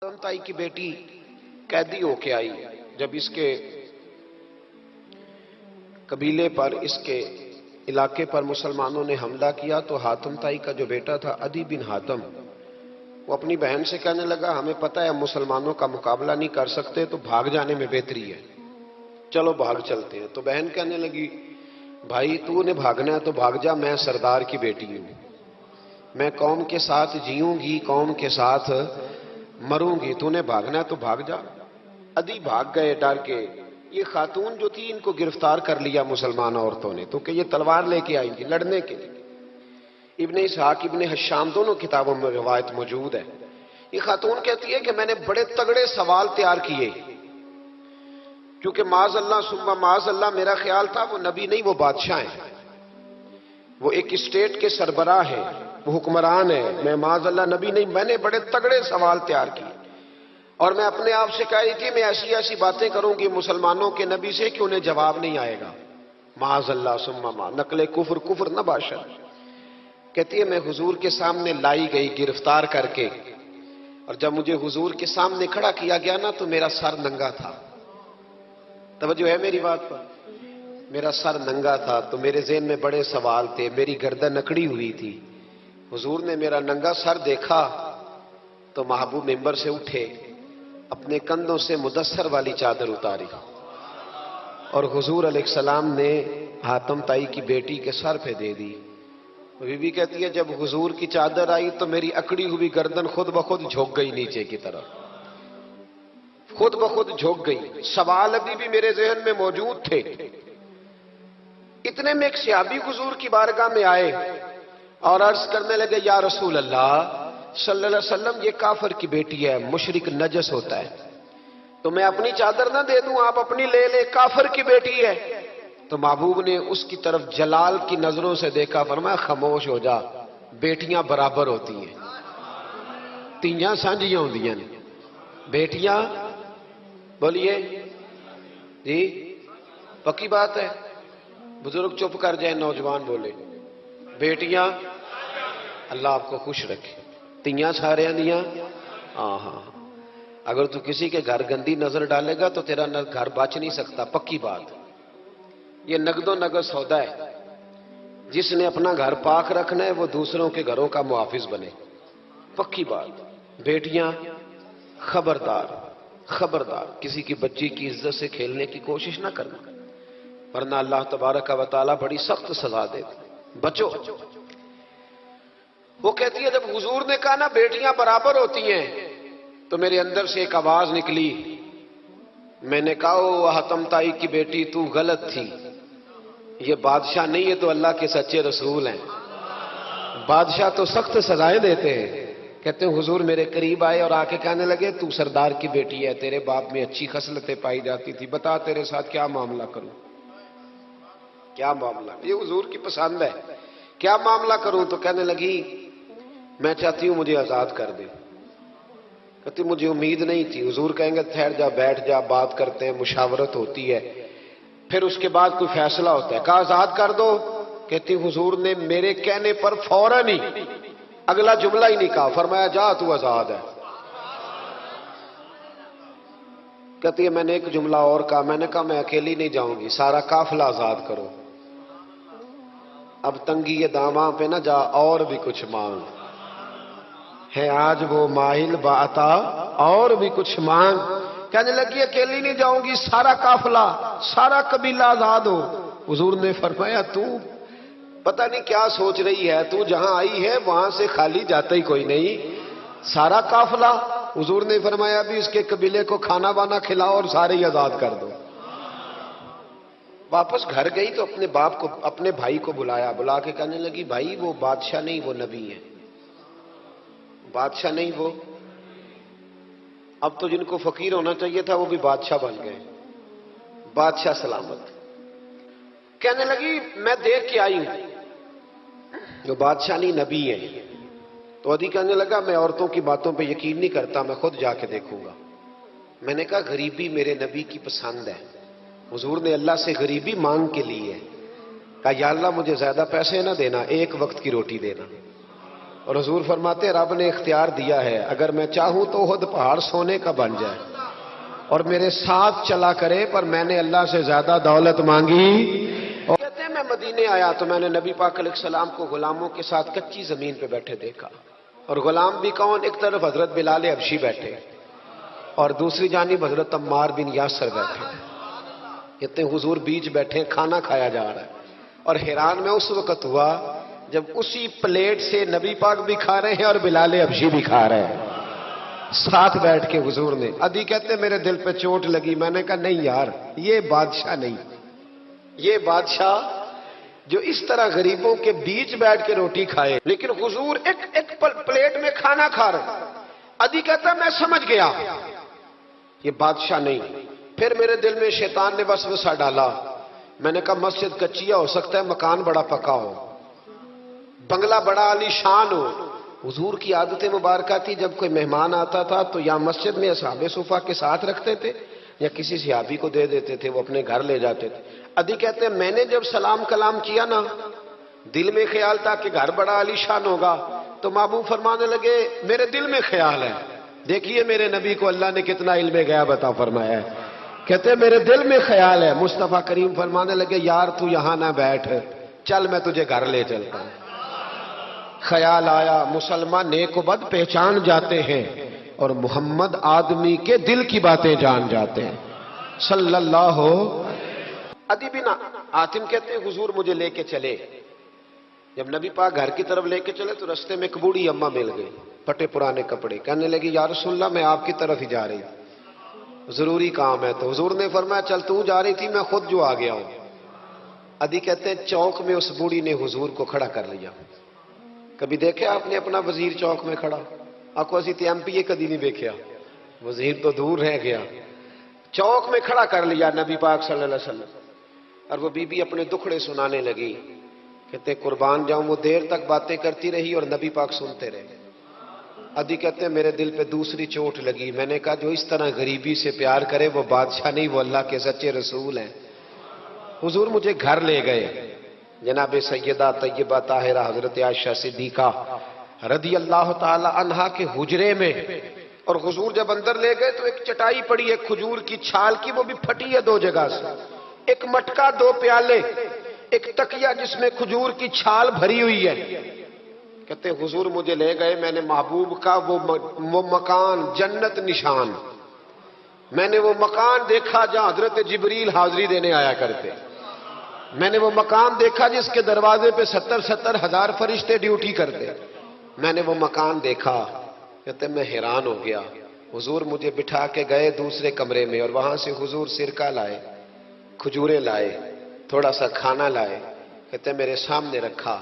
تائی کی بیٹی قیدی ہو کے آئی جب اس کے قبیلے پر، اس کے علاقے پر مسلمانوں نے حملہ کیا تو حاتم تائی کا جو بیٹا تھا عدی بن حاتم، وہ اپنی بہن سے کہنے لگا ہمیں پتہ ہے ہم مسلمانوں کا مقابلہ نہیں کر سکتے تو بھاگ جانے میں بہتری ہے، چلو بھاگ چلتے ہیں۔ تو بہن کہنے لگی بھائی تو نے بھاگنا ہے تو بھاگ جا، میں سردار کی بیٹی ہوں، میں قوم کے ساتھ جیوں گی، قوم کے ساتھ مروں گی، تو نے بھاگنا ہے تو بھاگ جا۔ عدی بھاگ گئے ڈر کے۔ یہ خاتون جو تھی ان کو گرفتار کر لیا مسلمان عورتوں نے، تو کہ یہ تلوار لے کے آئی تھی لڑنے کے لیے۔ ابن اسحاق ابن حشام دونوں کتابوں میں روایت موجود ہے۔ یہ خاتون کہتی ہے کہ میں نے بڑے تگڑے سوال تیار کیے، کیونکہ معاذ اللہ ثم معاذ اللہ میرا خیال تھا وہ نبی نہیں، وہ بادشاہ ہیں، وہ ایک اسٹیٹ کے سربراہ ہیں، وہ حکمران ہے، میں معاذ اللہ نبی نہیں۔ میں نے بڑے تگڑے سوال تیار کیے اور میں اپنے آپ سے کہہ رہی تھی میں ایسی ایسی باتیں کروں گی مسلمانوں کے نبی سے کہ انہیں جواب نہیں آئے گا، معاذ اللہ ثم معاذ، نقل کفر کفر نہ باشد۔ کہتی ہے میں حضور کے سامنے لائی گئی گرفتار کر کے، اور جب مجھے حضور کے سامنے کھڑا کیا گیا نا تو میرا سر ننگا تھا۔ توجہ ہے میری بات پر؟ میرا سر ننگا تھا تو میرے ذہن میں بڑے سوال تھے، میری گردن اکڑی ہوئی تھی۔ حضور نے میرا ننگا سر دیکھا تو محبوب ممبر سے اٹھے، اپنے کندھوں سے مدثر والی چادر اتاری اور حضور علیہ السلام نے حاتم تائی کی بیٹی کے سر پہ دے دی۔ بی بی کہتی ہے جب حضور کی چادر آئی تو میری اکڑی ہوئی گردن خود بخود جھک گئی نیچے کی طرف، خود بخود جھک گئی۔ سوال ابھی بھی میرے ذہن میں موجود تھے۔ اتنے میں ایک صحابی حضور کی بارگاہ میں آئے اور عرض کرنے لگے یا رسول اللہ صلی اللہ علیہ وسلم یہ کافر کی بیٹی ہے، مشرک نجس ہوتا ہے، تو میں اپنی چادر نہ دے دوں، آپ اپنی لے لے، کافر کی بیٹی ہے۔ تو محبوب نے اس کی طرف جلال کی نظروں سے دیکھا، فرمایا خاموش ہو جا، بیٹیاں برابر ہوتی ہیں، تیاں سانجیاں ہوندیاں نے، بیٹیاں بولیے جی پکی بات ہے، بزرگ چپ کر جائیں، نوجوان بولے بیٹیاں، اللہ آپ کو خوش رکھے، تیاں سارے دیاں، ہاں ہاں، اگر تو کسی کے گھر گندی نظر ڈالے گا تو تیرا گھر بچ نہیں سکتا، پکی بات۔ یہ نقد و نقد سودا ہے، جس نے اپنا گھر پاک رکھنا ہے وہ دوسروں کے گھروں کا محافظ بنے، پکی بات۔ بیٹیاں خبردار خبردار، کسی کی بچی کی عزت سے کھیلنے کی کوشش نہ کرنا، ورنہ اللہ تبارک و تعالیٰ بڑی سخت سزا دیتا، بچو۔ وہ کہتی ہے جب حضور نے کہا نا بیٹیاں برابر ہوتی ہیں تو میرے اندر سے ایک آواز نکلی، میں نے کہا او حاتم تائی کی بیٹی تو غلط تھی، یہ بادشاہ نہیں ہے تو اللہ کے سچے رسول ہیں، بادشاہ تو سخت سزائیں دیتے ہیں۔ کہتے ہیں حضور میرے قریب آئے اور آ کے کہنے لگے تو سردار کی بیٹی ہے، تیرے باپ میں اچھی خصلتیں پائی جاتی تھی، بتا تیرے ساتھ کیا معاملہ کروں، کیا معاملہ، یہ حضور کی پسند ہے، کیا معاملہ کروں؟ تو کہنے لگی میں چاہتی ہوں مجھے آزاد کر دے۔ کہتی مجھے امید نہیں تھی، حضور کہیں گے ٹھہر جا، بیٹھ جا، بات کرتے ہیں، مشاورت ہوتی ہے، پھر اس کے بعد کوئی فیصلہ ہوتا ہے، کہا آزاد کر دو۔ کہتی حضور نے میرے کہنے پر فوراً ہی اگلا جملہ ہی نہیں کہا، فرمایا جا تو آزاد ہے۔ کہتی ہے میں نے ایک جملہ اور کہا، میں نے کہا میں اکیلی نہیں جاؤں گی، سارا قافلہ آزاد کرو، اب تنگی یہ داماں پہ نہ جا، اور بھی کچھ مانگ ہے آج وہ ماہل باتا، اور بھی کچھ مانگ۔ کہنے لگی اکیلی نہیں جاؤں گی، سارا قافلہ سارا قبیلہ آزاد ہو۔ حضور نے فرمایا تو پتہ نہیں کیا سوچ رہی ہے، تو جہاں آئی ہے وہاں سے خالی جاتا ہی کوئی نہیں، سارا قافلہ۔ حضور نے فرمایا بھی اس کے قبیلے کو کھانا بانا کھلاؤ اور سارے ہی آزاد کر دو۔ واپس گھر گئی تو اپنے باپ کو، اپنے بھائی کو بلایا، بلا کے کہنے لگی بھائی وہ بادشاہ نہیں وہ نبی ہے، بادشاہ نہیں وہ، اب تو جن کو فقیر ہونا چاہیے تھا وہ بھی بادشاہ بن گئے، بادشاہ سلامت۔ کہنے لگی میں دیکھ کے آئی ہوں جو بادشاہ نہیں نبی ہے۔ تو عدی کہنے لگا میں عورتوں کی باتوں پہ یقین نہیں کرتا، میں خود جا کے دیکھوں گا۔ میں نے کہا غریبی میرے نبی کی پسند ہے، حضور نے اللہ سے غریبی مانگ کے لی ہے، کہا یا اللہ مجھے زیادہ پیسے نہ دینا، ایک وقت کی روٹی دینا۔ اور حضور فرماتے رب نے اختیار دیا ہے، اگر میں چاہوں تو احد پہاڑ سونے کا بن جائے اور میرے ساتھ چلا کرے، پر میں نے اللہ سے زیادہ دولت مانگی۔ اور کہتے ہیں میں مدینے آیا تو میں نے نبی پاک علیہ السلام کو غلاموں کے ساتھ کچی زمین پہ بیٹھے دیکھا، اور غلام بھی کون؟ ایک طرف حضرت بلال حبشی بیٹھے اور دوسری جانب حضرت عمار بن یاسر بیٹھے۔ کہتے ہیں حضور بیچ بیٹھے، کھانا کھایا جا رہا ہے، اور حیران میں اس وقت ہوا جب اسی پلیٹ سے نبی پاک بھی کھا رہے ہیں اور بلال حبشی بھی کھا رہے ہیں ساتھ بیٹھ کے حضور نے۔ ادھی کہتے ہیں میرے دل پہ چوٹ لگی، میں نے کہا نہیں یار، یہ بادشاہ نہیں، یہ بادشاہ جو اس طرح غریبوں کے بیچ بیٹھ کے روٹی کھائے، لیکن حضور ایک پلیٹ میں کھانا کھا رہے۔ ادھی کہتا میں سمجھ گیا یہ بادشاہ نہیں۔ پھر میرے دل میں شیطان نے وسوسہ ڈالا، میں نے کہا مسجد کچیا ہو سکتا ہے، مکان بڑا پکا ہو، بنگلہ بڑا عالی شان ہو۔ حضور کی عادت مبارکہ تھی جب کوئی مہمان آتا تھا تو یا مسجد میں اصحاب صفہ کے ساتھ رکھتے تھے یا کسی صحابی کو دے دیتے تھے، وہ اپنے گھر لے جاتے تھے۔ ادھی کہتے ہیں میں نے جب سلام کلام کیا نا، دل میں خیال تھا کہ گھر بڑا عالی شان ہوگا، تو محبوب فرمانے لگے میرے دل میں خیال ہے، دیکھیے میرے نبی کو اللہ نے کتنا علم غیب عطا فرمایا ہے۔ کہتے ہیں میرے دل میں خیال ہے۔ مصطفیٰ کریم فرمانے لگے یار تو یہاں نہ بیٹھ، چل میں تجھے گھر لے چلتا ہوں۔ خیال آیا مسلمان نیک و بد پہچان جاتے ہیں اور محمد آدمی کے دل کی باتیں جان جاتے ہیں صلی اللہ ہو۔ ادی بن حاتم کہتے ہیں حضور مجھے لے کے چلے، جب نبی پاک گھر کی طرف لے کے چلے تو رستے میں ایک بوڑھی اماں مل گئی، پھٹے پرانے کپڑے، کہنے لگی یا رسول اللہ میں آپ کی طرف ہی جا رہی تھی، ضروری کام ہے۔ تو حضور نے فرمایا چل تو جا رہی تھی، میں خود جو آ گیا ہوں۔ ادی کہتے ہیں چوک میں اس بوڑھی نے حضور کو کھڑا کر لیا۔ کبھی دیکھا آپ نے اپنا وزیر چوک میں کھڑا؟ آپ کو اسی ایم پی اے کدی نہیں دیکھا، وزیر تو دور رہ گیا، چوک میں کھڑا کر لیا نبی پاک صلی اللہ علیہ وسلم۔ اور وہ بی بی اپنے دکھڑے سنانے لگی، کہتے قربان جاؤں وہ دیر تک باتیں کرتی رہی اور نبی پاک سنتے رہے۔ ادھی کہتے ہیں میرے دل پہ دوسری چوٹ لگی، میں نے کہا جو اس طرح غریبی سے پیار کرے وہ بادشاہ نہیں، وہ اللہ کے سچے رسول ہیں۔ حضور مجھے گھر لے گئے، جناب سیدہ طیبہ طاہرہ حضرت عائشہ صدیقہ رضی اللہ تعالی عنہا کے حجرے میں، اور حضور جب اندر لے گئے تو ایک چٹائی پڑی ہے کھجور کی چھال کی، وہ بھی پھٹی ہے دو جگہ سے، ایک مٹکا، دو پیالے، ایک تکیہ جس میں کھجور کی چھال بھری ہوئی ہے۔ کہتے حضور مجھے لے گئے، میں نے محبوب کا وہ مکان جنت نشان، میں نے وہ مکان دیکھا جہاں حضرت جبریل حاضری دینے آیا کرتے، میں نے وہ مکان دیکھا جس کے دروازے پہ 70 ہزار فرشتے ڈیوٹی کرتے، میں نے وہ مکان دیکھا۔ کہتے میں حیران ہو گیا۔ حضور مجھے بٹھا کے گئے دوسرے کمرے میں، اور وہاں سے حضور سرکہ لائے، کھجورے لائے، تھوڑا سا کھانا لائے، کہتے میرے سامنے رکھا۔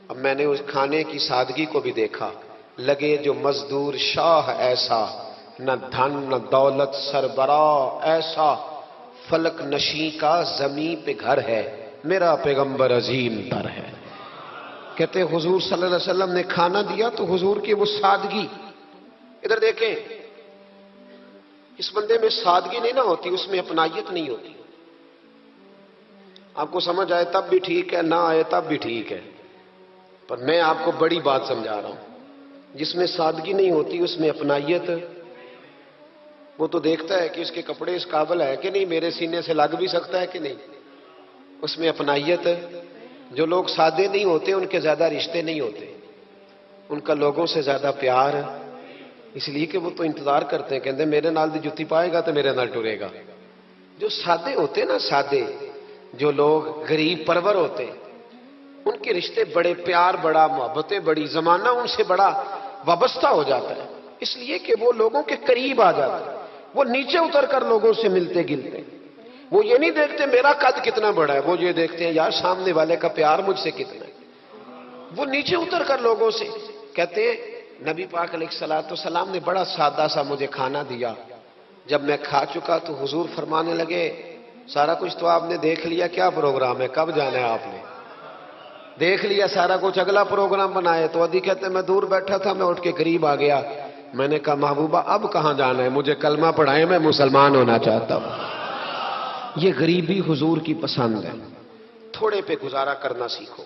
اب میں نے اس کھانے کی سادگی کو بھی دیکھا، لگے جو مزدور شاہ ایسا، نہ دھن نہ دولت سربراہ ایسا، فلک نشیں کا زمین پہ گھر ہے، میرا پیغمبر عظیم تر ہے۔ کہتے حضور صلی اللہ علیہ وسلم نے کھانا دیا تو حضور کی وہ سادگی، ادھر دیکھیں، اس بندے میں سادگی نہیں نہ ہوتی، اس میں اپنائیت نہیں ہوتی۔ آپ کو سمجھ آئے تب بھی ٹھیک ہے، نہ آئے تب بھی ٹھیک ہے، پر میں آپ کو بڑی بات سمجھا رہا ہوں۔ جس میں سادگی نہیں ہوتی اس میں اپنائیت، وہ تو دیکھتا ہے کہ اس کے کپڑے اس قابل ہے کہ نہیں، میرے سینے سے لگ بھی سکتا ہے کہ نہیں، اس میں اپنائیت۔ جو لوگ سادے نہیں ہوتے ان کے زیادہ رشتے نہیں ہوتے، ان کا لوگوں سے زیادہ پیار، اس لیے کہ وہ تو انتظار کرتے ہیں، کہتے ہیں میرے نال دی جتی پائے گا تو میرے نال ٹرے گا۔ جو سادے ہوتے نا، سادے جو لوگ غریب پرور ہوتے، ان کے رشتے بڑے پیار، بڑا محبتیں بڑی، زمانہ ان سے بڑا وابستہ ہو جاتا ہے، اس لیے کہ وہ لوگوں کے قریب آ جاتا ہے، وہ نیچے اتر کر لوگوں سے ملتے گلتے، وہ یہ نہیں دیکھتے میرا قد کتنا بڑا ہے، وہ یہ دیکھتے ہیں یار سامنے والے کا پیار مجھ سے کتنا ہے۔ وہ نیچے اتر کر لوگوں سے کہتے ہیں نبی پاک علیہ الصلوۃ والسلام نے بڑا سادہ سا مجھے کھانا دیا، جب میں کھا چکا تو حضور فرمانے لگے سارا کچھ تو آپ نے دیکھ لیا، کیا پروگرام ہے، کب جانا ہے آپ نے؟ دیکھ لیا سارا کچھ، اگلا پروگرام بنائے۔ تو ادھی کہتے میں دور بیٹھا تھا، میں اٹھ کے قریب آ گیا، میں نے کہا محبوبہ اب کہاں جانا ہے، مجھے کلمہ پڑھائیں، میں مسلمان ہونا چاہتا ہوں۔ یہ غریبی حضور کی پسند ہے، تھوڑے پہ گزارا کرنا سیکھو۔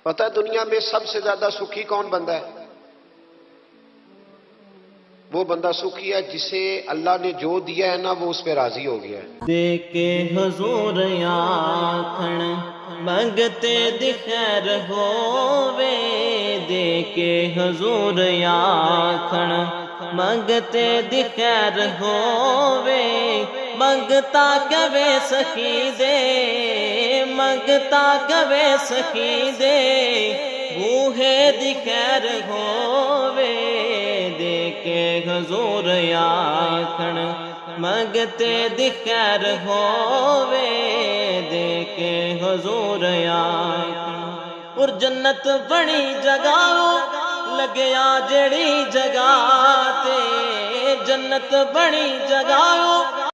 پتہ ہے دنیا میں سب سے زیادہ سکھی کون بندہ ہے؟ وہ بندہ سکھی ہے جسے اللہ نے جو دیا ہے نا وہ اس پہ راضی ہو گیا ہے۔ دے کے حضور آکھن منگتے دی خیر ہووے، دے کے حضور آکھن منگتے دی خیر ہووے، منگتا کبے سخی دے، منگتا کبے سخی دے، بوہے دی خیر ہووے، دے کے حضور آکھن منگتے دی خیر ہووے، دے کے حضور آکھن۔ اور جنت بنی جگہ لگیا جڑی جگہ تے، جنت بنی جگہ